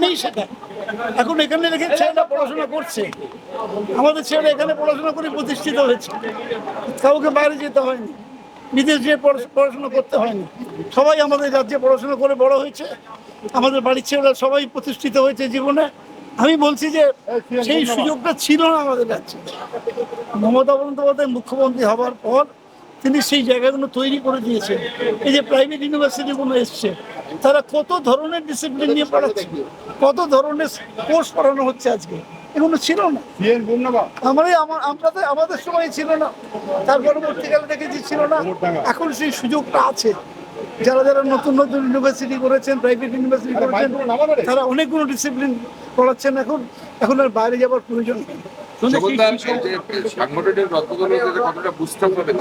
এখানেই শেখায়। এখন এখানে রেখে ছেলেরা পড়াশোনা করছে, আমাদের ছেলেরা এখানে পড়াশোনা করে প্রতিষ্ঠিত হয়েছে, কাউকে বাইরে যেতে হয়নি, বিদেশ যেয়ে পড়াশোনা করতে হয়নি, সবাই আমাদের রাজ্যে পড়াশোনা করে বড় হয়েছে, আমাদের বাড়ির ছেলেরা সবাই প্রতিষ্ঠিত হয়েছে জীবনে। আমি বলছি যে সেই সুযোগটা ছিল না আমাদের রাজ্যে। মমতা বন্দ্যোপাধ্যায় মুখ্যমন্ত্রী হওয়ার পর তিনি সেই জায়গাগুলো তৈরি করে দিয়েছেন। এই যে প্রাইভেট ইউনিভার্সিটিগুলো এসছে, তারা কত ধরনের ডিসিপ্লিন নিয়ে পড়াচ্ছে, কত ধরনের কোর্স পড়ানো হচ্ছে আজকে, এগুলো ছিল না। আমাদের সময় ছিল না, তার পরবর্তীকালে দেখেছি ছিল না। এখন সেই সুযোগটা আছে। যারা যারা নতুন নতুন ইউনিভার্সিটি করেছেন, প্রাইভেট ইউনিভার্সিটি করেছেন, তারা অনেকগুলো ডিসিপ্লিন পড়াচ্ছেন। এখন আর বাইরে যাবার প্রয়োজন নেই।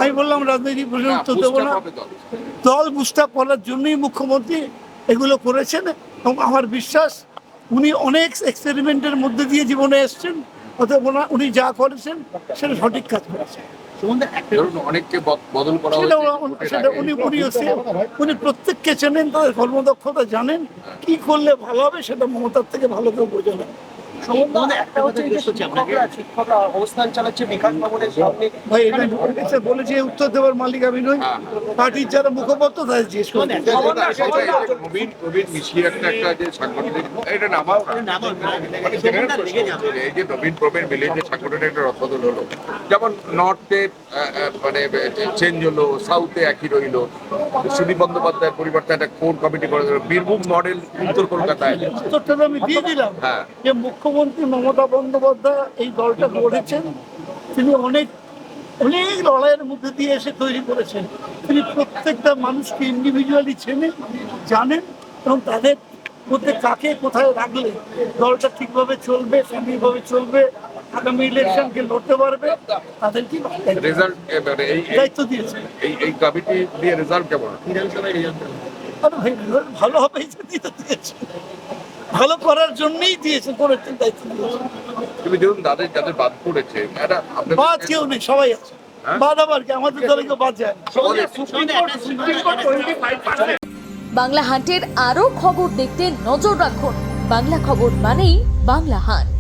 আমি বললাম রাজনৈতিক প্রশ্নের উত্তর দেবো না। দল বুস্ট আপ করার জন্যই মুখ্যমন্ত্রী এগুলো করেছেন, এবং আমার বিশ্বাস উনি অনেক এক্সপেরিমেন্টের মধ্যে দিয়ে জীবনে এসছেন, অতএব উনি যা করেছেন সেটা সঠিক কাজ করেছেন। উনি প্রত্যেককে চেনেন, তাদের কর্মদক্ষতা জানেন, কি করলে ভালো হবে সেটা মমতার থেকে ভালো কেউ বোঝে না। বলেছে উত্তর দেওয়ার মালিক আমি নই, পার্টির যারা মুখপাত্র তাদের জিজ্ঞেস করেন। যেমন নর্থে মানে চেঞ্জ হলো, সাউথে একই রইলো, সুদীপ বন্দ্যোপাধ্যায়ের পরিবর্তে একটা কোর কমিটি করে দিল, বীরভূম মডেল উত্তর কলকাতায়। উত্তরটা আমি দিয়ে দিলাম যে মুখ্যমন্ত্রী মমতা বন্দ্যোপাধ্যায় এই দলটা গড়েছেন, তিনি অনেক অনেক লড়াইয়ের মধ্যে দিয়ে এসে তৈরি করেছেন। তিনি প্রত্যেকটা মানুষকে ইন্ডিভিজুয়ালি চেনেন, জানেন, এবং তাদের মধ্যে কাকে কোথায় রাখলে দলটা ঠিকভাবে চলবে, সঠিকভাবে চলবে, আগামী ইলেকশনকে লড়তে পারবে, তাদেরকে দায়িত্ব দিয়েছে। এই কমিটি দিয়ে রেজাল্ট কেমন? ভালো হবে দিয়েছে, ভালো করার জন্যই দিয়েছে, করেছেন, দায়িত্ব দিয়েছে। তুমি দেখুন যাদের বাদ পড়েছে, বাদ কেউ নেই, সবাই আছে। বাদ আবার কি, আমাদের দলে কেউ বাদ যায় না। বাংলা হান্টের আরো খবর দেখতে নজর রাখুন। বাংলা খবর মানেই বাংলা হান্ট।